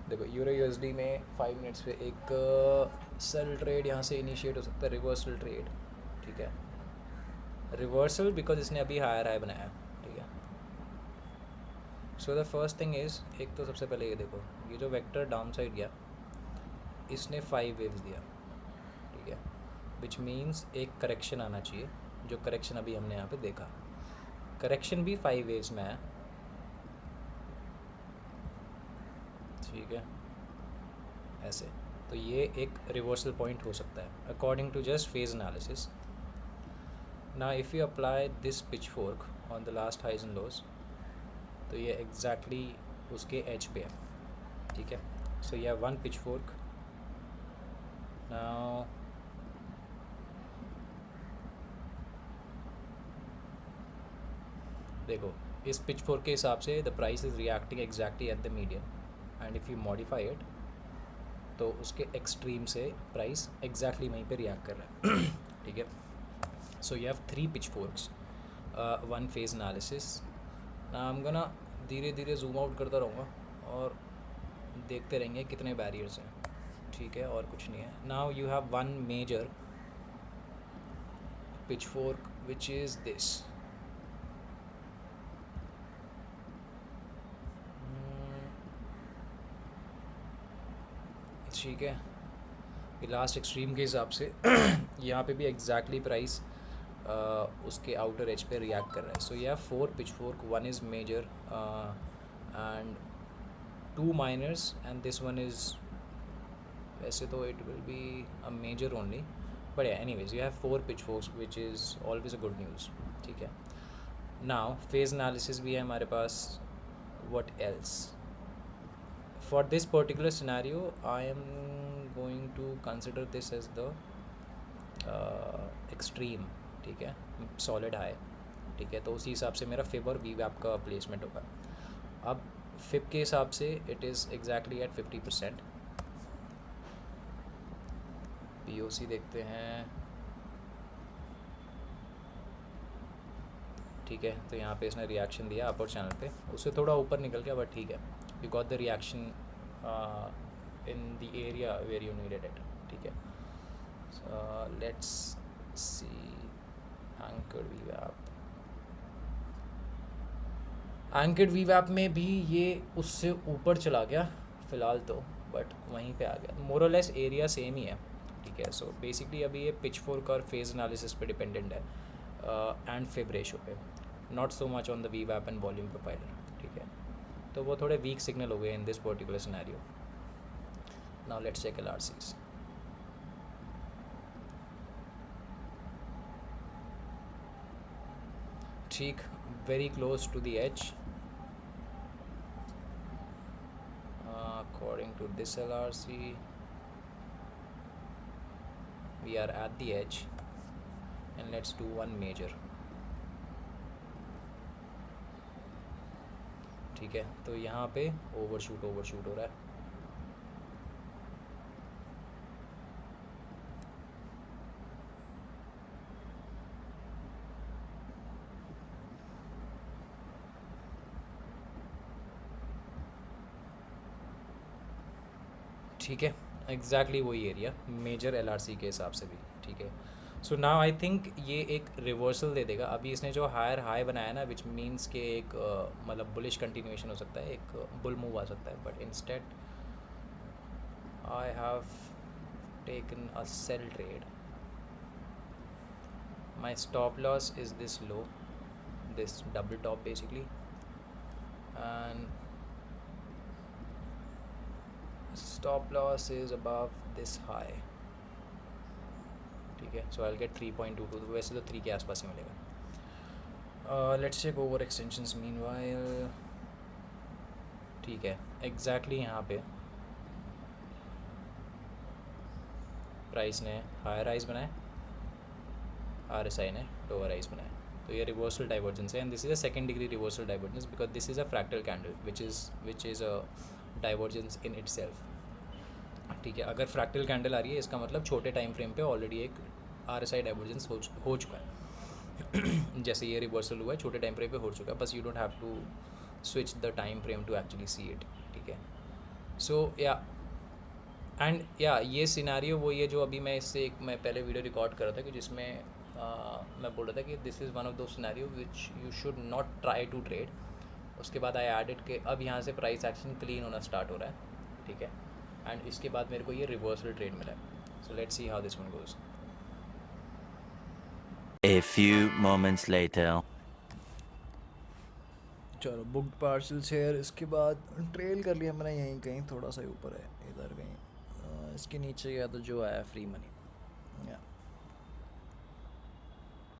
देखो euro USD में 5 minutes पे एक सेल ट्रेड यहाँ से इनिशिएट हो सकता है, रिवर्सल ट्रेड, ठीक है। रिवर्सल बिकॉज इसने अभी हायर हाई बनाया, ठीक है। So the first thing is, एक तो सबसे पहले ये देखो, ये जो वेक्टर डाउन साइड गया इसने 5 वेव्स दिया, ठीक है, विच मीन्स एक करेक्शन आना चाहिए, जो करेक्शन अभी हमने यहाँ पे देखा। करेक्शन भी 5 वेव्स में है, ठीक है, ऐसे। तो ये एक रिवर्सल पॉइंट हो सकता है according to just phase analysis. ना if you apply this pitchfork on the last highs and lows, तो ये एग्जैक्टली उसके एज पे है, ठीक है। सो ये वन पिच फोर्क। नाउ देखो, इस पिच फोर्क के हिसाब से the price is reacting exactly at the medium, and if you modify it तो उसके एक्सट्रीम से प्राइस एग्जैक्टली वहीं पे रिएक्ट कर रहा है, ठीक है। So you have 3 pitch forks, 1 phase analysis. ना हम गोना धीरे धीरे जूम आउट करता रहूँगा और देखते रहेंगे कितने बैरियर्स हैं, ठीक है, और कुछ नहीं है। Now you have 1 major pitchfork which is this, ठीक है। ये लास्ट एक्सट्रीम के हिसाब से यहाँ पे भी एग्जैक्टली प्राइस उसके आउटर एज पे रिएक्ट कर रहा है। सो ये 4 pitchfork, 1 is major and 2 minors, and this one is, वैसे तो it will be a major only, but anyways you have 4 pitchforks which is always a good news, ठीक है। Now phase analysis भी है हमारे पास। What else? For this particular scenario I am going to consider this as the extreme, ठीक है, solid high, ठीक है। तो उसी हिसाब से मेरा फिब और वी वैप का प्लेसमेंट होगा। अब फिब के हिसाब से it is exactly at 50%। POC देखते हैं, ठीक है। तो यहाँ पे इसने रिएक्शन दिया अपर चैनल पे, उससे थोड़ा ऊपर निकल गया, बट ठीक है, you got the reaction in the area where you needed it, ठीक है। लेट्स सी एंकर्ड वीवैप। एंकर्ड वीवैप में भी ये उससे ऊपर चला गया फ़िलहाल तो, बट वहीं पे आ गया। मोर और लेस एरिया सेम ही है, ठीक है। सो बेसिकली अभी ये पिच फोर्क और फेज एनालिसिस पे डिपेंडेंट है, एंड फिब रेशो पे, not so much on the वीवैप एंड वॉल्यूम प्रोफाइलर, ठीक है। तो वो थोड़े वीक सिग्नल हो गए in this particular scenario. Now let's check LRCs। ठीक, very close to the edge according to this LRC we are at the edge, and let's do one major, ठीक है। तो यहाँ पे ओवरशूट हो रहा है, ठीक है, एग्जैक्टली वही एरिया मेजर LRC के हिसाब से भी, ठीक है। सो नाउ आई थिंक ये एक रिवर्सल दे देगा। अभी इसने जो हायर हाई बनाया ना, विच मीन्स के एक मतलब बुलिश कंटिन्यूएशन हो सकता है, एक बुल मूव आ सकता है, but instead I have taken a sell trade. My stop loss is this low, this double top basically, and stop loss is above this high, ठीक है। सो आई गेट 3.22, तो वैसे तो 3 के आसपास ही मिलेगा। Let's check over extensions meanwhile, ठीक है। एग्जैक्टली यहाँ पे प्राइस ने हायर हाइज बनाए, RSI ने लोअर हाइज बनाए, तो ये रिवर्सल डाइवर्जेंस है, and this is a second degree reversal divergence because this is a fractal candle which is a divergence in itself, ठीक है। अगर फ्रैक्टल कैंडल आ रही है इसका मतलब छोटे टाइम फ्रेम पे ऑलरेडी एक RSI डाइवर्जेंस हो चुका है। जैसे ये रिवर्सल हुआ है छोटे टाइम फ्रेम पे हो चुका है, बस you don't have to switch the time frame to actually see it, ठीक है। सो या एंड या ये सिनारियो वो ये जो अभी मैं पहले वीडियो रिकॉर्ड कर रहा था कि जिसमें मैं बोल रहा था कि this is one of those scenario which you should not try to trade. उसके बाद आई एडेड के अब यहाँ से प्राइस एक्शन क्लीन होना स्टार्ट हो रहा है, ठीक है। एंड इसके बाद मेरे को ये रिवर्सल ट्रेड मिला है। So let's see how this one goes. A few moments later. चलो बुक पार्सल शेयर, इसके बाद ट्रेल कर लिया मैंने यहीं कहीं, थोड़ा सा ऊपर है इधर कहीं, इसके नीचे गया तो जो आया फ्री मनी। या